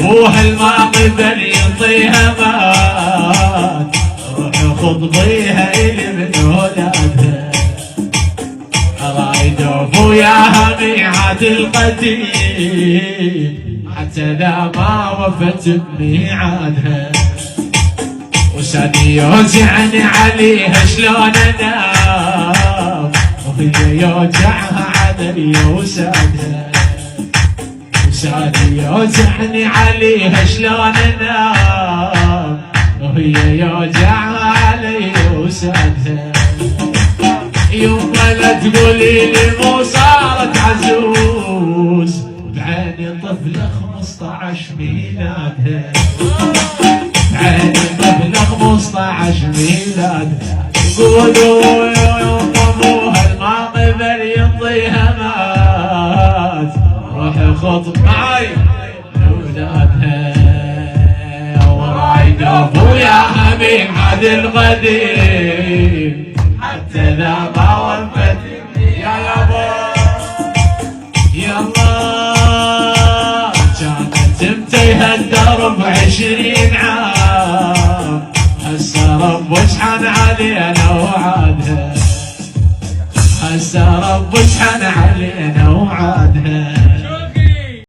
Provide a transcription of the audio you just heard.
ابوها الماقدر يعطيها مات، روح خطبيها الي من ولادها، رايد ابوياها ميعاد القديم حتى لا ما وفت بميعادها، وساني يوجعني عليها شلون انام، وهي يوجعها علي وسادها، وساني يوجعني عليها شلون انام، وهي يوجعها علي وسادها. يما لا تقولي لي مو صارت عزوز، بعيني طفلة 15 ميلادها، بعيني طفلة 15 ميلادها. يقولوا يوم ابوها الماقدر يعطيها مات، روح خطب معي لاولادها، ورايد ابوياها ميعاد القديم حتى لا ما وفت. يا يابا يلا كانت تمتيها الدرب 20 عام، هسه رب اشحن علينا وعادها، هسه رب اشحن علينا وعادها.